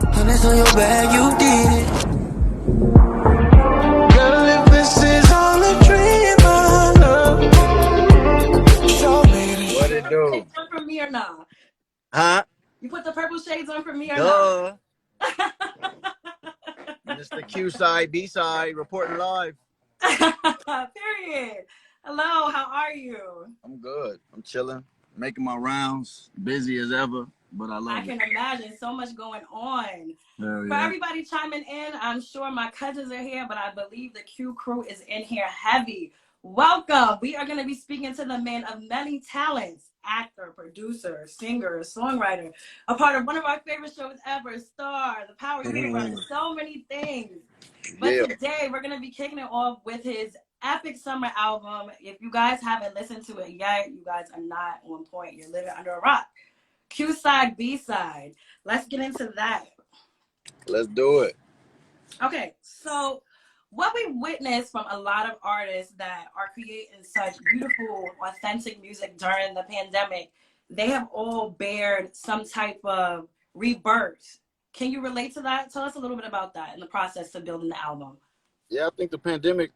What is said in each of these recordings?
And it's on your bag, you did it. Girl, if this is all a dream, I love. Show me the What it do? Shades on for me or not? Huh? You put the purple shades on for me or Duh. not? Mr. Q side, B side, reporting live. Period. Hello, how are you? I'm good. I'm chilling, making my rounds, busy as ever, but I I love can it. imagine so much going on. Hell For yeah. everybody chiming in, I'm sure my cousins are here, but I believe the Q crew is in here heavy. Welcome. We are going to be speaking to the man of many talents, actor, producer, singer, songwriter, a part of one of our favorite shows ever, Star, The Power Universe, so many things. But Yeah. today we're going to be kicking it off with his epic summer album. If you guys haven't listened to it yet, you guys are not on point. You're living under a rock. Q side, B side. Let's get into that. Let's do it. Okay, so what we witnessed from a lot of artists that are creating such beautiful, authentic music during the pandemic, they have all bared some type of rebirth. Can you relate to that? Tell us a little bit about that in the process of building the album. Yeah, I think the pandemic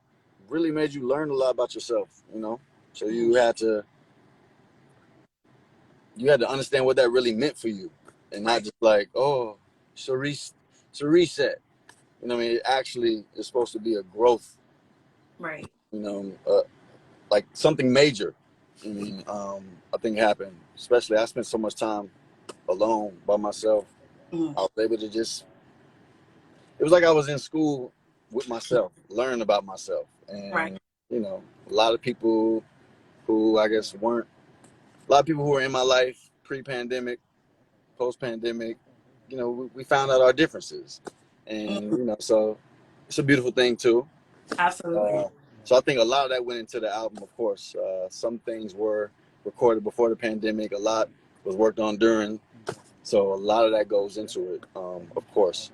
really made you learn a lot about yourself, you know? So you had to understand what that really meant for you. And not just like, oh, it's a reset. You know what I mean? It actually is supposed to be a growth, Right. you know, like something major. I mean, I think happened. Especially, I spent so much time alone by myself. I was able to just. It was like I was in school with myself, learning about myself, and Right. you know, a lot of people who I guess weren't. A lot of people who were in my life pre-pandemic, post-pandemic. You know, we found out our differences, and you know, so it's a beautiful thing too. Absolutely. So I think a lot of that went into the album, of course. Some things were recorded before the pandemic. A lot was worked on during. So a lot of that goes into it, of course,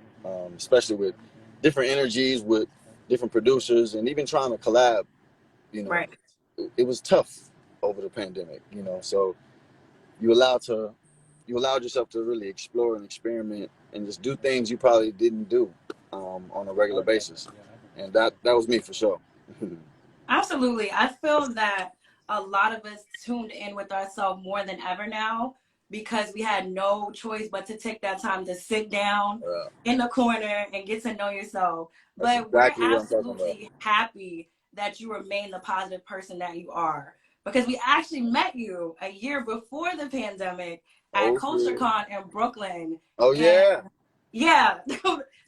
especially with different energies, with different producers, and even trying to collab. You know, Right. it was tough over the pandemic. You know, so you allowed yourself to really explore and experiment and just do things you probably didn't do on a regular basis, and that was me for sure. Absolutely. I feel that a lot of us tuned in with ourselves more than ever now because we had no choice but to take that time to sit down in the corner and get to know yourself. That's But we're exactly what I'm talking about. absolutely happy that you remain the positive person that you are because we actually met you a year before the pandemic at Oh, CultureCon in Brooklyn. oh And yeah. yeah,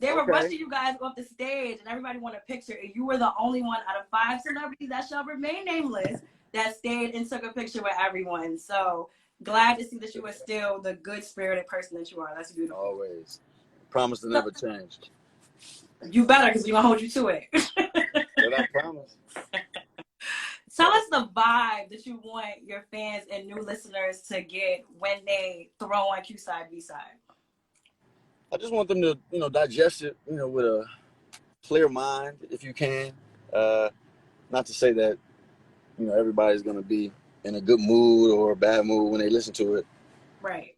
they were Okay. rushing you guys off the stage, and everybody wanted a picture. And you were the only one out of 5 celebrities that shall remain nameless that stayed and took a picture with everyone. So glad to see that you are still the good spirited person that you are. That's beautiful. Always. Promise to never change. You better, because we're gonna hold you to it. But I promise. Tell us the vibe that you want your fans and new listeners to get when they throw on Q side, B side. I just want them to, you know, digest it, you know, with a clear mind, if you can. Not to say that, you know, everybody's gonna be in a good mood or a bad mood when they listen to it. Right.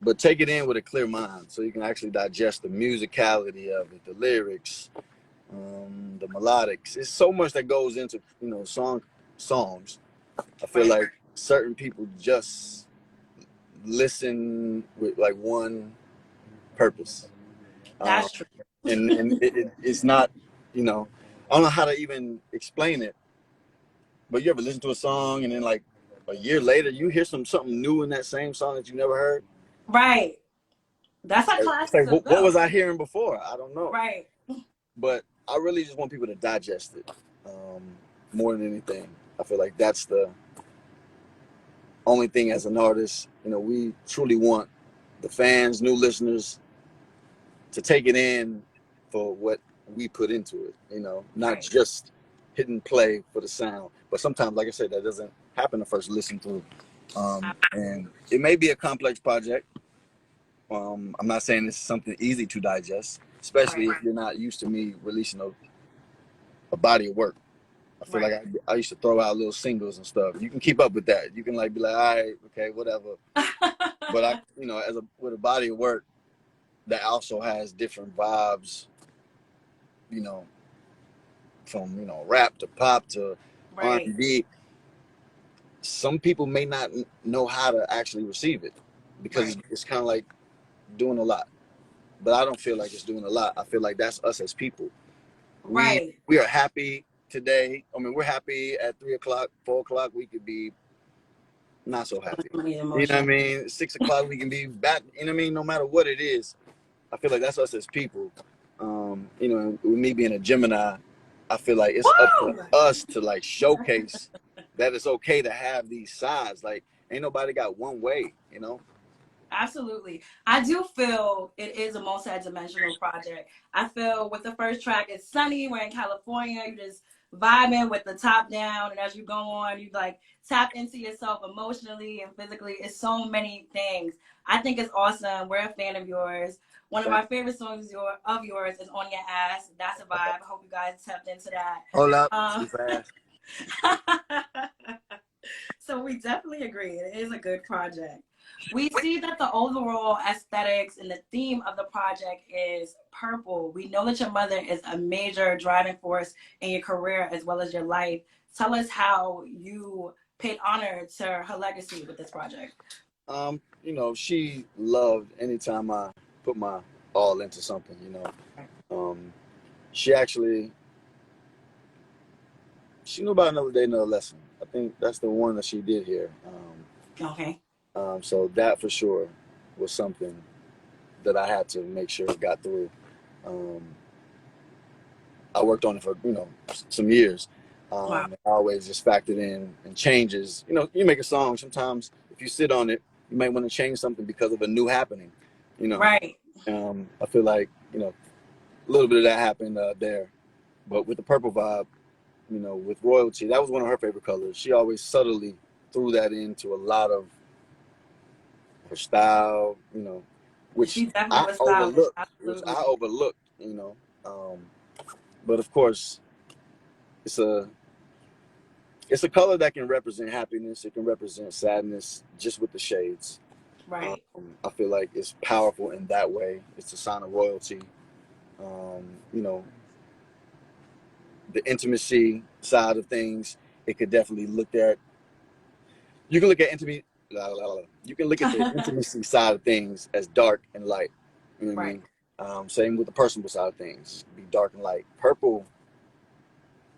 But take it in with a clear mind so you can actually digest the musicality of it, the lyrics, the melodics. It's so much that goes into, you know, songs. I feel like certain people just listen with like one purpose. That's true. And it's not, you know, I don't know how to even explain it. But you ever listen to a song and then like a year later you hear something new in that same song that you never heard? Right. That's how It's classics like, are what was built. I hearing before? I don't know. Right. But I really just want people to digest it more than anything. I feel like that's the only thing as an artist. You know, we truly want the fans, new listeners, to take it in for what we put into it. You know, not just hitting play for the sound. But sometimes, like I said, that doesn't happen the first listen through. And it may be a complex project. I'm not saying it's something easy to digest, especially if you're not used to me releasing a body of work. I feel like I used to throw out little singles and stuff. You can keep up with that. You can like be like, all right, okay, whatever. But I, you know, with a body of work, that also has different vibes, you know, from, you know, rap to pop to Right. R&B. Some people may not know how to actually receive it because Right. it's kind of like doing a lot. But I don't feel like it's doing a lot. I feel like that's us as people. We Right. we are happy today. I mean, we're happy at 3 o'clock, 4 o'clock. We could be not so happy. Really You know what I emotional. mean? 6 o'clock, we can be back. You know what I mean? No matter what it is, I feel like that's us as people. You know, with me being a Gemini, I feel like it's up to Woo! us to like showcase that it's okay to have these sides. Like, ain't nobody got one way. You know? Absolutely. I do feel it is a multi-dimensional project. I feel with the first track, it's sunny. We're in California. You just vibing with the top down. And as you go on, you like tap into yourself emotionally and physically. It's so many things. I think it's awesome. We're a fan of yours. One of my favorite songs of yours is On Your Ass. That's a vibe. I hope you guys tapped into that. Hold up, too fast. So we definitely agree. It is a good project. We see that the overall aesthetics and the theme of the project is purple. We know that your mother is a major driving force in your career as well as your life. Tell us how you paid honor to her legacy with this project. You know, she loved anytime I put my all into something, you know. She actually, she knew about Another Day, Another Lesson. I think that's the one that she did here. Okay. So that for sure was something that I had to make sure it got through. I worked on it for, you know, some years. Wow. I always just factored in and changes. You know, you make a song, sometimes if you sit on it, you might want to change something because of a new happening, you know. Right. I feel like, you know, a little bit of that happened there. But with the purple vibe, you know, with royalty, that was one of her favorite colors. She always subtly threw that into a lot of her style, you know, which She definitely I was stylish. overlooked, Absolutely. you know. But of course, it's a color that can represent happiness. It can represent sadness, just with the shades. Right. I feel like it's powerful in that way. It's a sign of royalty. You know, the intimacy side of things, it could definitely look at. You can look at intimacy. You can look at the intimacy side of things as dark and light. You know what Right. I mean? Same with the personal side of things. Be dark and light. Purple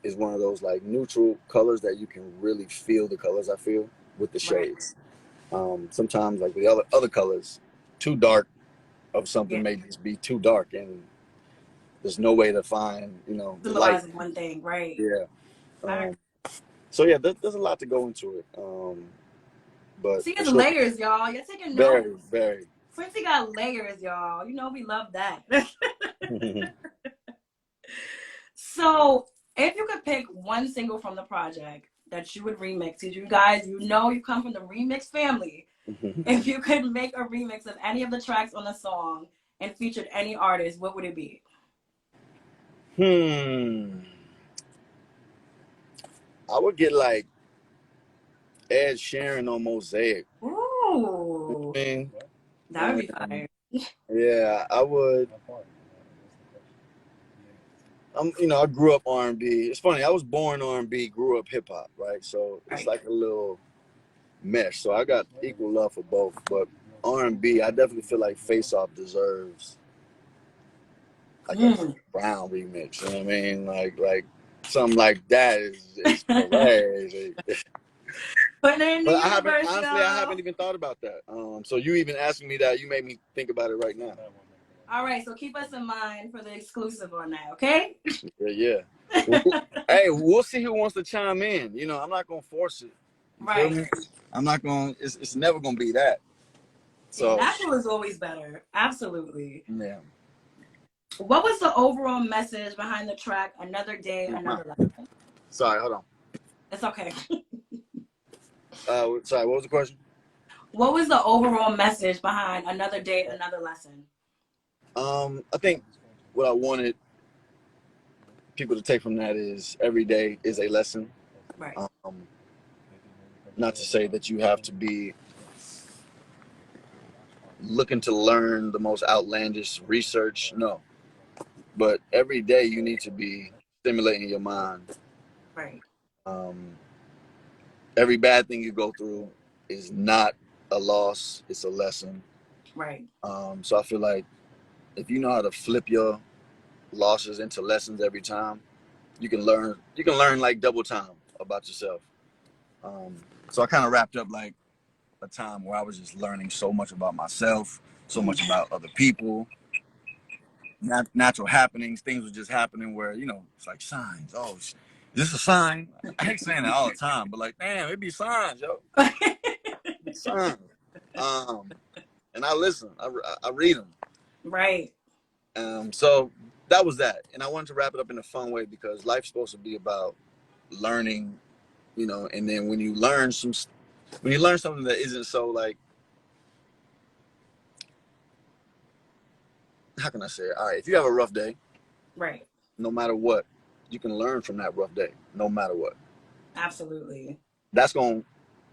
is one of those like neutral colors that you can really feel the colors. I feel with the Right. shades. Sometimes like with the other colors, too dark of something Yeah. may just be too dark, and there's no way to find, you know, the light. Symbolizing one thing. Right. Yeah. I So yeah, there's a lot to go into it. But See for his sure, layers, y'all. You're taking notes. very, very. Quincy got layers, y'all. You know we love that. So, if you could pick one single from the project that you would remix, because you guys, you know you come from the remix family. If you could make a remix of any of the tracks on the song and featured any artist, what would it be? I would get like Ed Sheeran on Mosaic. Ooh, I mean, that would be fire. yeah, I would. You know, I grew up R&B. It's funny. I was born R&B, grew up hip hop, right? So it's Right. like a little mesh. So I got equal love for both. But R&B, I definitely feel like Face Off deserves like a Brown remix. You know what I mean? Like something like that is crazy. Putting it in the But I haven't, universe, honestly, I y'all. haven't even thought about that. So you even asking me that, you made me think about it right now. All right, so keep us in mind for the exclusive on that, okay? Yeah. Hey, we'll see who wants to chime in. You know, I'm not gonna force it. You feel me? I'm not gonna. It's never gonna be that. So Yeah, natural is always better. Absolutely. yeah. What was the overall message behind the track "Another Day, Another Life"? Sorry, hold on. It's okay. Sorry, what was the question? What was the overall message behind "Another Day, Another Lesson"? I think what I wanted people to take from that is every day is a lesson. Right. Not to say that you have to be looking to learn the most outlandish research. No, but every day you need to be stimulating your mind. Right. Every bad thing you go through is not a loss; it's a lesson. Right. So I feel like if you know how to flip your losses into lessons every time, you can learn. You can learn like double time about yourself. So I kind of wrapped up like a time where I was just learning so much about myself, so much about other people, natural happenings. Things were just happening where, you know, it's like signs. Oh, is this a sign? I hate saying that all the time, but like, damn, it be signs, yo. It be signs. And I listen. I read them. Right. So that was that. And I wanted to wrap it up in a fun way because life's supposed to be about learning, you know, and then when you learn something that isn't so like, how can I say it? All right, if you have a rough day, Right. no matter what, you can learn from that rough day, no matter what. Absolutely. That's going to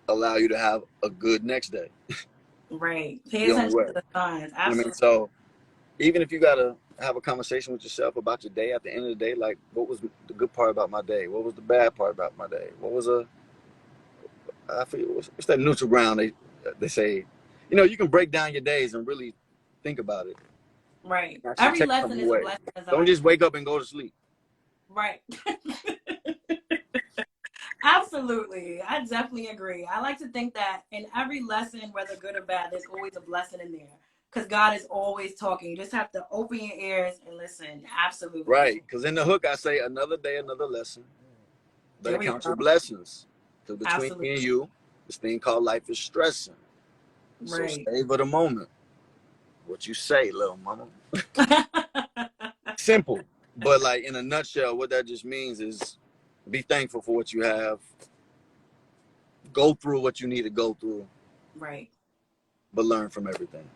allow you to have a good next day. Right. Pay The only attention way. to the signs. You know what Absolutely. I mean? So even if you got to have a conversation with yourself about your day at the end of the day, like what was the good part about my day? What was the bad part about my day? What was I feel, what's that neutral ground they say, you know, you can break down your days and really think about it. Right. Actually Every take lesson something is a away. blessing. Don't just wake up and go to sleep. Right. Absolutely. I definitely agree. I like to think that in every lesson, whether good or bad, there's always a blessing in there. Because God is always talking. You just have to open your ears and listen. Absolutely. Right. Because in the hook, I say, another day, another lesson. Better count your blessings. Because between me and you, this thing called life is stressing. So Right. savor the moment. What you say, little mama. Simple. But like in a nutshell, what that just means is be thankful for what you have. Go through what you need to go through. Right. But learn from everything.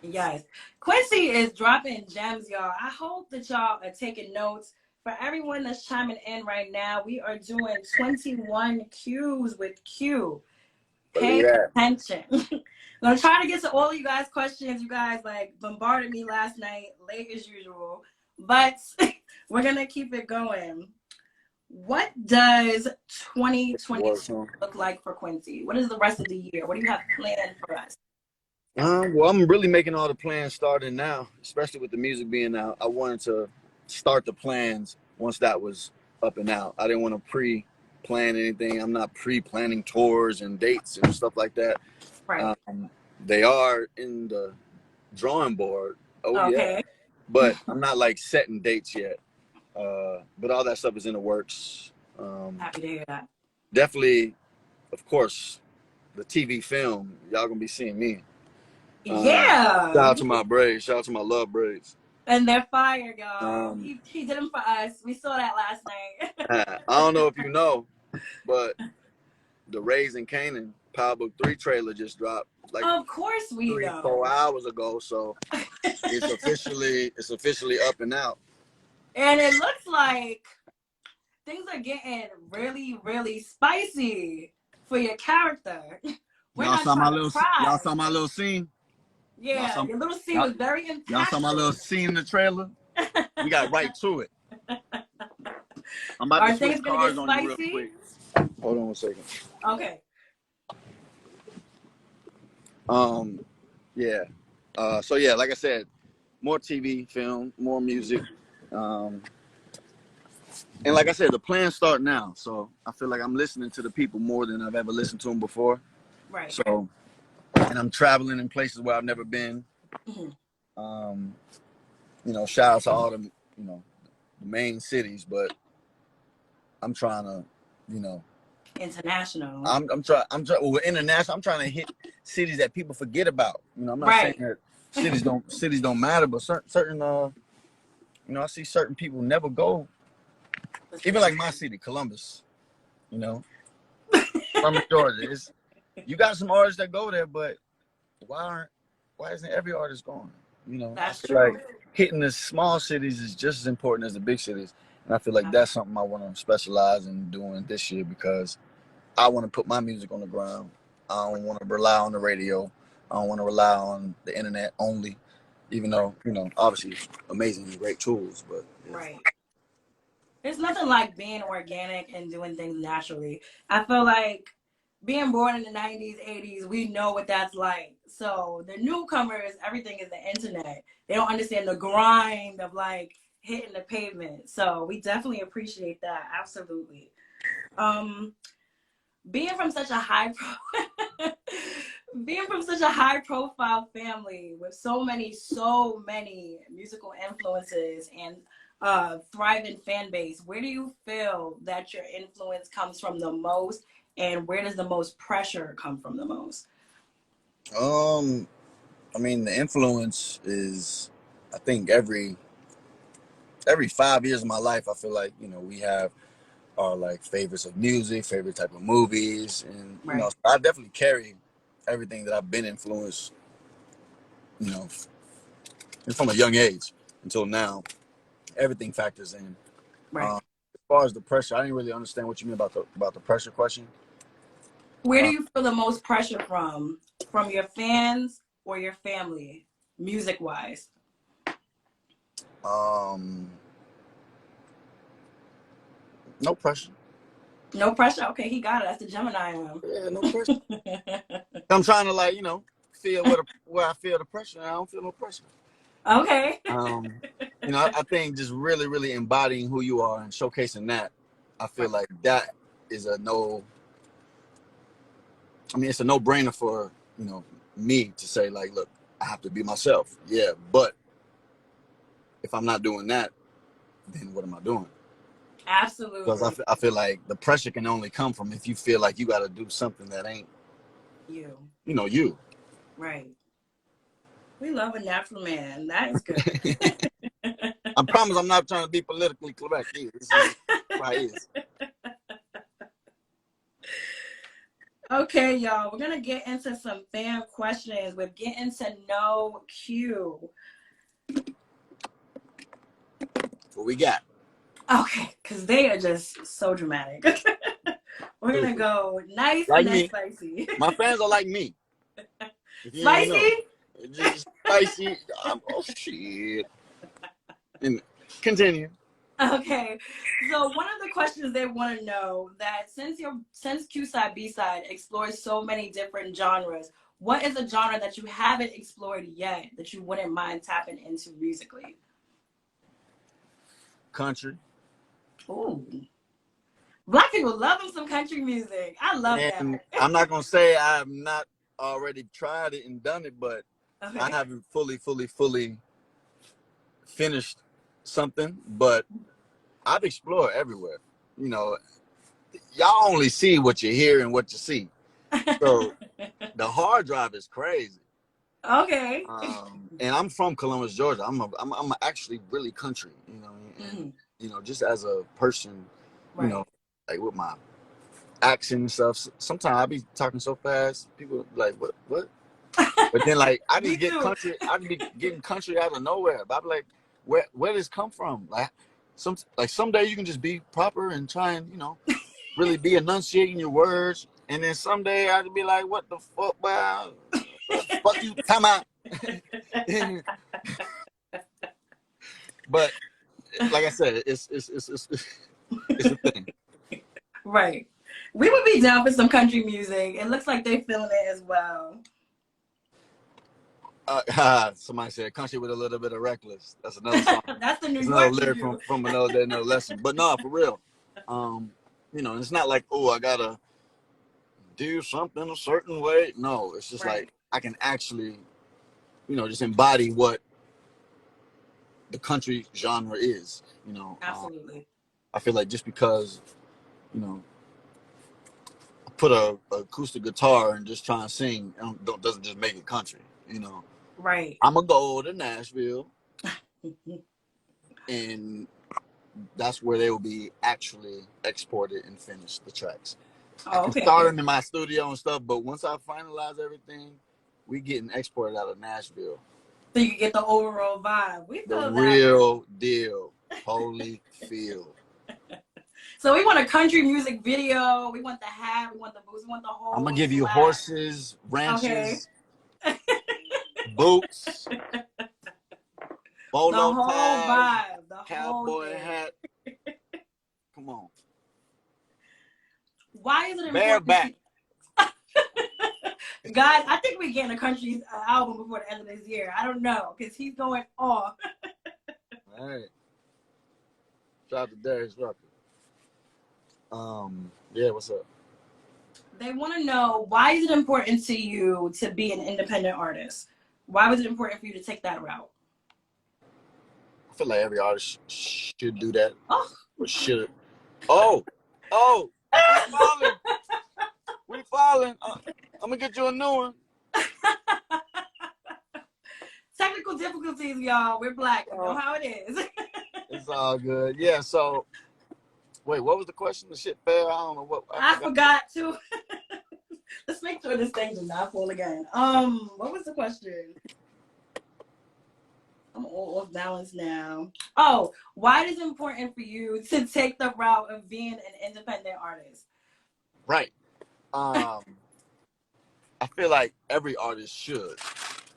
Yes. Quincy is dropping gems, y'all. I hope that y'all are taking notes. For everyone that's chiming in right now, we are doing 21 Qs with Q. Pay attention. I'm going to try to get to all of you guys' questions. You guys like bombarded me last night, late as usual. But we're going to keep it going. What does 2022 look like for Quincy? What is the rest of the year? What do you have planned for us? Well, I'm really making all the plans starting now, especially with the music being out. I wanted to start the plans once that was up and out. I didn't want to pre-plan anything. I'm not pre-planning tours and dates and stuff like that. Right. They are in the drawing board. Oh, okay. Yeah. But I'm not like setting dates yet. But all that stuff is in the works. Happy to hear that. Definitely, of course, the TV film, y'all gonna be seeing me. Yeah. Shout out to my braids. Shout out to my love braids. And they're fire, y'all. He did them for us. We saw that last night. I don't know if you know, but the Raising Canaan Power Book 3 trailer just dropped. Like, of course we 3-4 hours ago. So it's officially up and out. And it looks like things are getting really, really spicy for your character. Y'all saw my little scene? Yeah, your little scene was very impactful. Y'all saw my little scene in the trailer? We got right to it. I'm about to switch cars on you real quick. Hold on 1 second. Okay. Yeah. So yeah, like I said, more TV, film, more music. And like I said, the plans start now. So I feel like I'm listening to the people more than I've ever listened to them before. Right. So, and I'm traveling in places where I've never been. Mm-hmm. You know, shout out to all the, you know, the main cities, but I'm trying to, you know, international. I'm trying. Well, international. I'm trying to hit cities that people forget about. You know, I'm not saying that cities don't matter, but certain you know, I see certain people never go. Even like my city, Columbus. You know, Columbus, Georgia. You got some artists that go there, but why isn't every artist going? You know, that's true. Like hitting the small cities is just as important as the big cities, and I feel like that's something I want to specialize in doing this year because I want to put my music on the ground. I don't want to rely on the radio. I don't want to rely on the internet only, even though, you know, obviously amazing and great tools, but yeah. Right. There's nothing like being organic and doing things naturally. I feel like being born in the 90s, 80s, we know what that's like. So the newcomers, everything is the internet. They don't understand the grind of like hitting the pavement. So we definitely appreciate that. Absolutely. Being from such a being from such a high profile family with so many musical influences and thriving fan base, where do you feel that your influence comes from the most, and where does the most pressure come from the most? I mean, the influence is, I think every 5 years of my life, I feel like, you know, we have our like favorites of music, favorite type of movies, and you know, Right. so I definitely carry everything that I've been influenced, you know, from a young age until now. Everything factors in. Right. As far as the pressure, I didn't really understand what you mean about the pressure question. Where do you feel the most pressure from your fans or your family, music wise? No pressure. No pressure. Okay, he got it. That's the Gemini in him. Yeah, no pressure. I'm trying to, like, you know, feel where I feel the pressure, and I don't feel no pressure. Okay. You know, I think just really embodying who you are and showcasing that, I feel like that is a no. I mean, it's a no-brainer for, you know, me to say, like, look, I have to be myself. Yeah, but if I'm not doing that, then what am I doing? Absolutely. Because I feel like the pressure can only come from if you feel like you got to do something that ain't you. You know, you. Right. We love a natural man. That is good. I promise I'm not trying to be politically correct either. This is how it is. Okay, y'all. We're gonna get into some fan questions. We're getting to know Q. What we got? Okay, because they are just so dramatic. We're gonna go nice Like and then me. spicy. My fans are like me. If you ain't know. Spicy? Just spicy. Oh shit. And continue. Okay, so one of the questions they want to know that since Q side B side explores so many different genres, what is a genre that you haven't explored yet that you wouldn't mind tapping into musically? Country. Ooh, Black people love them some country music. I love And that. I'm not gonna say I have not already tried it and done it, but Okay. I haven't fully finished something. But I've explored everywhere. You know, y'all only see what you hear and what you see. So the hard drive is crazy. Okay. And I'm from Columbus, Georgia. I'm actually really country, you know, and you know, just as a person, you know, like with my accent and stuff. Sometimes I be talking so fast, people be like, what? But then like I be getting country out of nowhere. But I be like, where does this come from? Like some day you can just be proper and try and, you know, really be enunciating your words, and then someday I'd be like, what the fuck, wow, what the fuck you come out. But like I said, it's a thing. Right. We would be down for some country music. It looks like they feeling it as well. Somebody said country with a little bit of reckless. That's another song. That's the New It's York another lyric from another lesson. But no, for real. You know, it's not like, oh, I gotta do something a certain way. No, it's just like I can actually, you know, just embody what the country genre is. You know, absolutely. I feel like just because, you know, I put a acoustic guitar and just try and sing doesn't just make it country. You know, right? I'm gonna go to Nashville, and that's where they will be actually exported and finished, the tracks. I can start them in my studio and stuff, but once I finalize everything, we getting exported out of Nashville. So you can get the overall vibe. We feel the that real deal. Holy feel. So we want a country music video. We want the hat. We want the boots. We want the whole. I'm gonna give you horses, ranches, boots, The bolo whole ties, vibe, the whole cowboy thing. hat. Come on. Why is it important Bareback. to guys? I think we're getting a country album before the end of this year. I don't know, because he's going off. All right. Shout out to Darius Rucker. Yeah, what's up? They want to know, why is it important to you to be an independent artist? Why was it important for you to take that route? I feel like every artist should do that. Oh, Or should. Oh, we falling. We falling. I'm gonna get you a new one. technical difficulties, y'all. We're black. You know how it is. It's all good. Yeah. So, wait, what was the question? The shit fell. I don't know what. I forgot to. Let's make sure this thing does not fall again. What was the question? I'm all off balance now. Oh, why is it important for you to take the route of being an independent artist? Right. I feel like every artist should,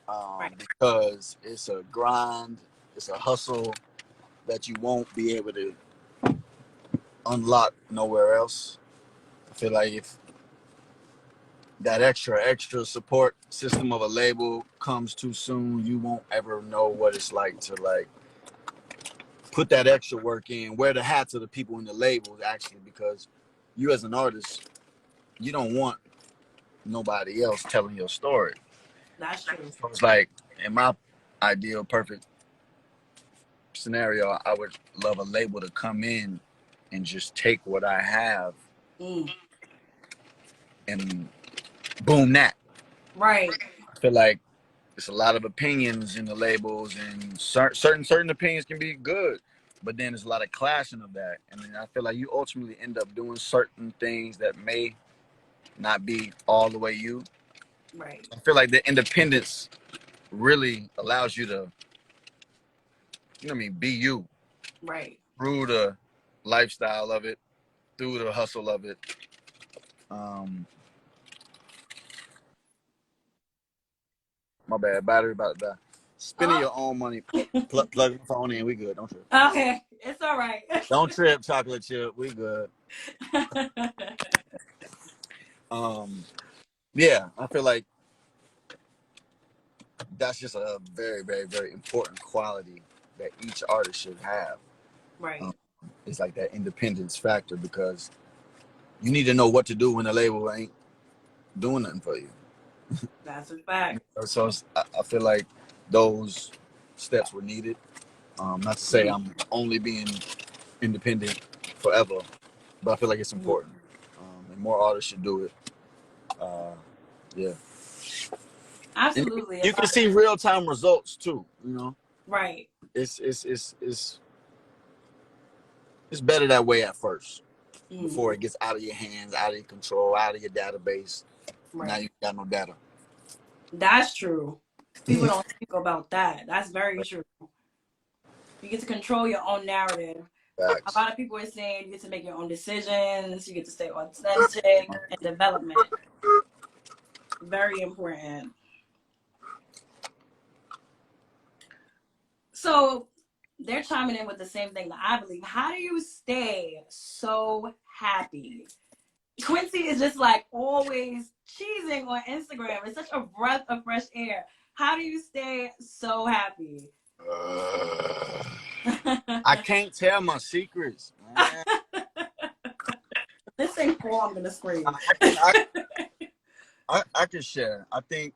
Right. because it's a grind, it's a hustle that you won't be able to unlock nowhere else. I feel like if that extra support system of a label comes too soon, you won't ever know what it's like to like put that extra work in, wear the hats of the people in the labels actually, because you as an artist, you don't want nobody else telling your story. That's true. So it's like, in my ideal perfect scenario, I would love a label to come in and just take what I have and boom that. Right. I feel like there's a lot of opinions in the labels, and certain opinions can be good, but then there's a lot of clashing of that, and then I feel like you ultimately end up doing certain things that may not be all the way you. Right. I feel like the independence really allows you to, you know what I mean, be you. Right. Through the lifestyle of it, through the hustle of it. My bad, battery about to die. Spending your own money, plug the phone in, we good. Don't trip. Okay, it's all right. Don't trip, chocolate chip, we good. Yeah, I feel like that's just a very, very, very important quality that each artist should have. Right. It's like that independence factor, because you need to know what to do when the label ain't doing nothing for you. That's a fact. So I feel like those steps were needed. Not to say I'm only being independent forever, but I feel like it's important. And more artists should do it. Yeah. Absolutely. You can see real time results too, you know? Right. It's better that way at first. Before it gets out of your hands, out of your control, out of your database. Right. Now you got no data. That's true. People don't speak about that. That's very true. You get to control your own narrative. Facts. A lot of people are saying you get to make your own decisions, you get to stay authentic, and development. Very important. So they're chiming in with the same thing that I believe. How do you stay so happy? Quincy is just like always cheesing on Instagram. It's such a breath of fresh air. How do you stay so happy? I can't tell my secrets, man. This ain't cool. I'm gonna scream. I can share. I think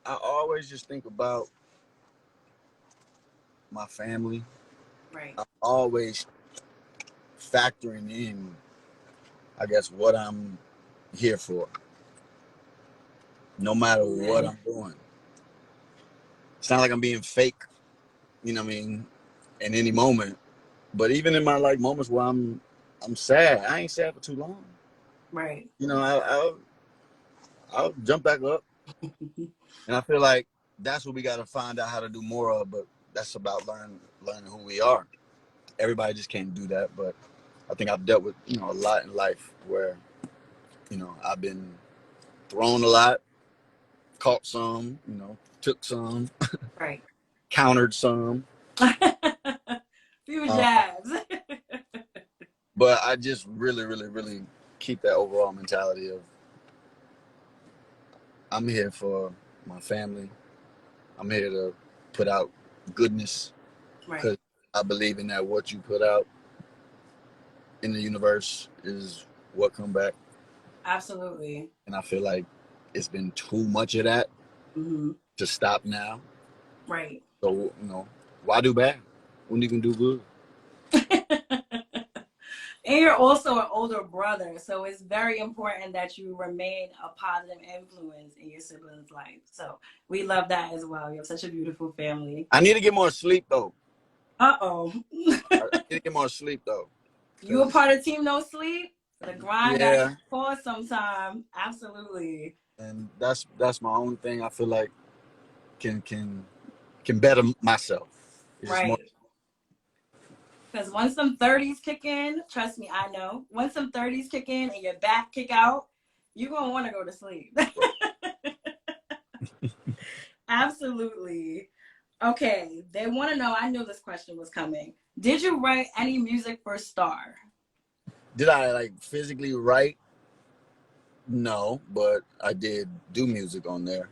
I always just think about my family. Right. I'm always factoring in, I guess, what I'm here for. No matter what I'm doing. It's not like I'm being fake, you know what I mean, in any moment. But even in my like moments where I'm sad, I ain't sad for too long. Right. You know, I'll jump back up. And I feel like that's what we got to find out how to do more of, but that's about learning who we are. Everybody just can't do that, but I think I've dealt with, you know, a lot in life where, you know, I've been thrown a lot, caught some, you know, took some, Right. countered some. Few jabs. But I just really, really, really keep that overall mentality of I'm here for my family. I'm here to put out goodness because Right. I believe in that what you put out in the universe is what come back. Absolutely. And I feel like it's been too much of that to stop now. Right. So, why do bad when you can do good? And you're also an older brother, so it's very important that you remain a positive influence in your siblings' life. So we love that as well. You have such a beautiful family. I need to get more sleep, though. Uh-oh. I need to get more sleep, though. You a part of Team No Sleep? The grind got Yeah. to pause sometime. Absolutely. And that's my own thing. I feel like can better myself. It's just more. Right. Because once some 30s kick in, trust me, I know. Once some 30s kick in and your back kick out, you're going to want to go to sleep. Absolutely. Okay. They want to know, I knew this question was coming. Did you write any music for Star? Did I like physically write? No, but I did do music on there.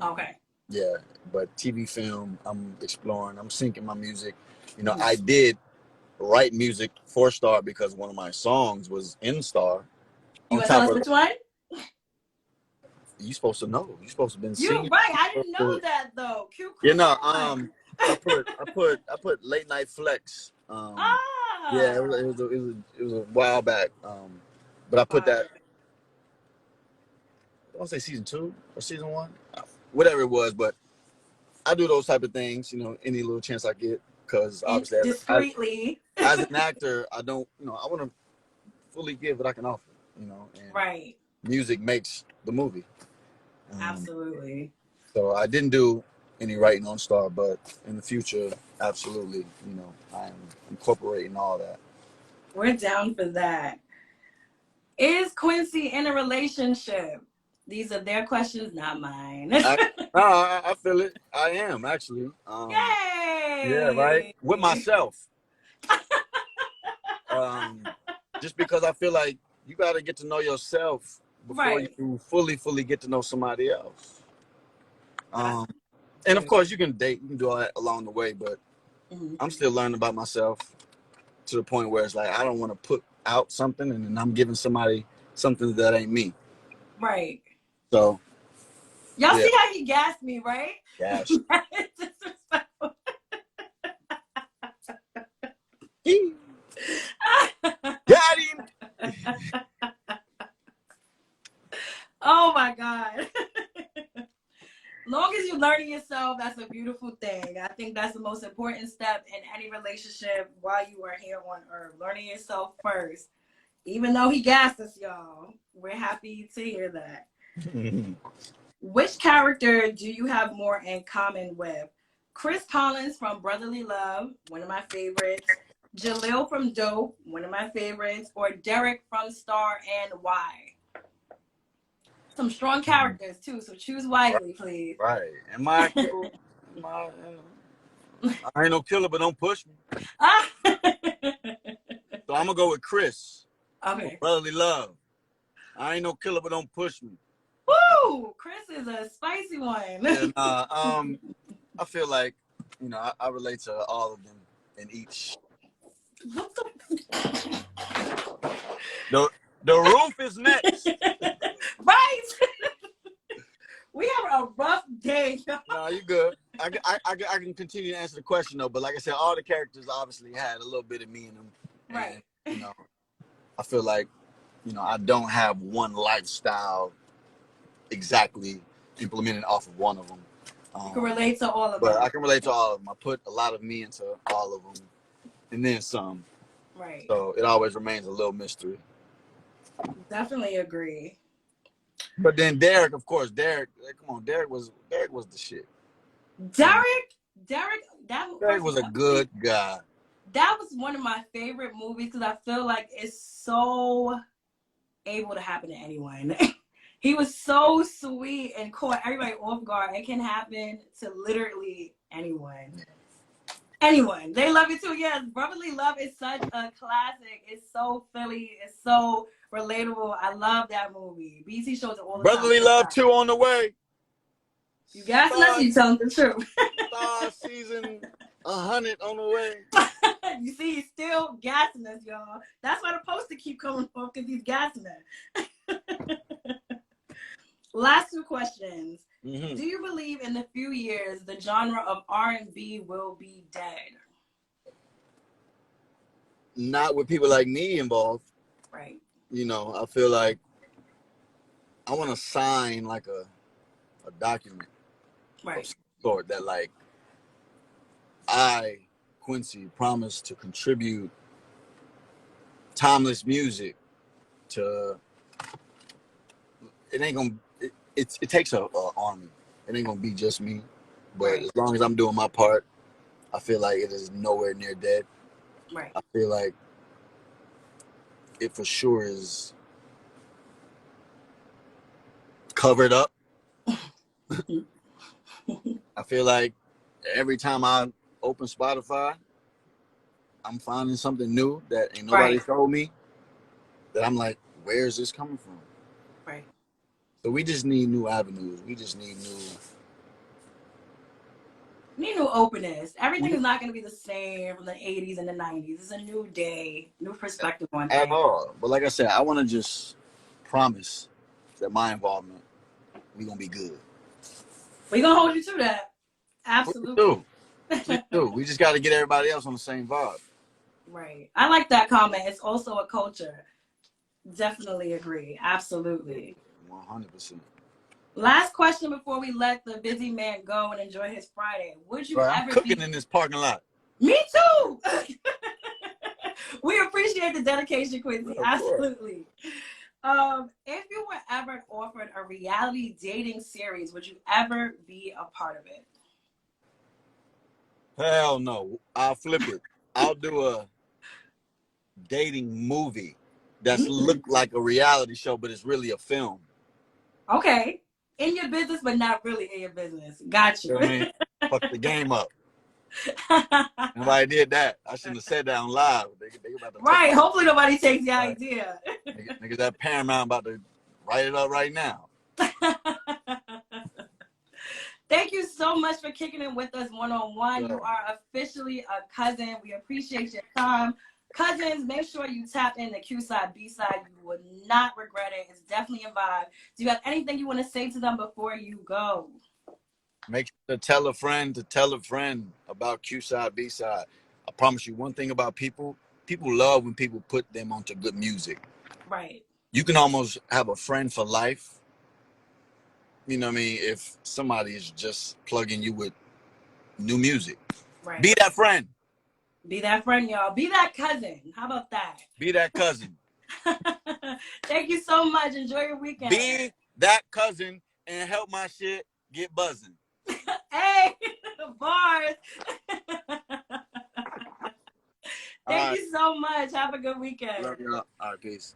Okay. Yeah, but TV, film, I'm exploring. I'm syncing my music. I did write music for Star because one of my songs was in Star. You want to tell us which one? You supposed to know. You supposed to have been You're singing. right. I didn't know that though. Q. I put Late Night Flex. Yeah, it was a while back. But I put that. I want to say season 2 or season 1, whatever it was. But I do those type of things, any little chance I get, because obviously discreetly as an actor, I don't, I want to fully give what I can offer, and right. Music makes the movie. Absolutely. So I didn't do any writing on Star, but in the future, absolutely, I'm incorporating all that. We're down for that. Is Quincy in a relationship? These are their questions, not mine. I feel it. I am actually. Yay! Yeah, right. With myself. Just because I feel like you got to get to know yourself before you fully get to know somebody else. And of course, you can date, you can do all that along the way, but I'm still learning about myself to the point where it's like I don't want to put out something and then I'm giving somebody something that ain't me. Right. So. Y'all see how he gassed me, right? Yes. Disrespectful. Got him. Oh my God. Long as you're learning yourself, that's a beautiful thing. I think that's the most important step in any relationship while you are here on earth. Learning yourself first. Even though he gassed us, y'all, we're happy to hear that. Which character do you have more in common with? Chris Collins from Brotherly Love, one of my favorites. Jaleel from Dope, one of my favorites. Or Derek from Star, and why? Some strong characters too, so choose wisely, please. Right. Am I cool? I ain't no killer, but don't push me. So I'm gonna go with Chris. Okay. Brotherly Love. I ain't no killer, but don't push me. Woo! Chris is a spicy one. And I feel like, I relate to all of them in each. The roof is next. Right. We have a rough day. No, you good. I can continue to answer the question though, but like I said, all the characters obviously had a little bit of me in them. Right. And, I feel like, I don't have one lifestyle exactly implemented off of one of them. You can relate to all of them. But I can relate to all of them. I put a lot of me into all of them, and then some. Right. So it always remains a little mystery. Definitely agree. But then Derek, of course, Derek was the shit. Derek was a good guy. That was one of my favorite movies because I feel like it's so able to happen to anyone. He was so sweet and caught everybody off guard. It can happen to literally anyone. Anyone. They love it too. Yes, Brotherly Love is such a classic. It's so Philly. It's so relatable. I love that movie. BT shows it all the time. Brotherly Love 2 on the way. You guys know you telling the truth. Star season 100 on the way. You see, he's still gassing us, y'all. That's why the poster keep coming off, because he's gassing us. Last two questions. Mm-hmm. Do you believe in a few years the genre of R&B will be dead? Not with people like me involved. Right. You know, I feel like I want to sign like a document Right. of some sort that like I, Quincy, promise to contribute timeless music to. It ain't gonna. It takes a army. It ain't gonna be just me, but Right. as long as I'm doing my part, I feel like it is nowhere near dead. Right. I feel like it for sure is covered up. I feel like every time I open Spotify, I'm finding something new that ain't nobody Right. told me. That I'm like, where is this coming from? Right. So we just need new avenues. We just need new openness. Everything is not going to be the same from the 80s and the 90s. It's a new day, new perspective on at things. all. But like I said, I want to just promise that my involvement, we gonna be good. We're going to hold you to that. Absolutely. Please do. We just got to get everybody else on the same vibe. Right. I like that comment. It's also a culture. Definitely agree. Absolutely. 100%. Last question before we let the busy man go and enjoy his Friday. Would you I'm ever cooking be... in this parking lot. Me too. We appreciate the dedication, Quincy. Absolutely. If you were ever offered a reality dating series, would you ever be a part of it? Hell no. I'll flip it. I'll do a dating movie that's look like a reality show, but it's really a film. Okay. In your business, but not really in your business. Got you. You know what I mean? Fuck the game up. If I did that, I shouldn't have said that on live. They about to Right. take Hopefully nobody takes the idea. niggas at Paramount about to write it up right now. Thank you so much for kicking in with us one-on-one. Yeah. You are officially a cousin. We appreciate your time. Cousins, make sure you tap in the Q side, B side. You would not regret it. It's definitely a vibe. Do you have anything you want to say to them before you go? Make sure to tell a friend about Q side, B side. I promise you one thing about people love when people put them onto good music. Right. You can almost have a friend for life. You know what I mean? If somebody is just plugging you with new music. Right. Be that friend. Be that friend, y'all. Be that cousin. How about that? Be that cousin. Thank you so much. Enjoy your weekend. Be that cousin and help my shit get buzzing. Hey, bars. Thank you so much. Have a good weekend. Love y'all. All right, peace.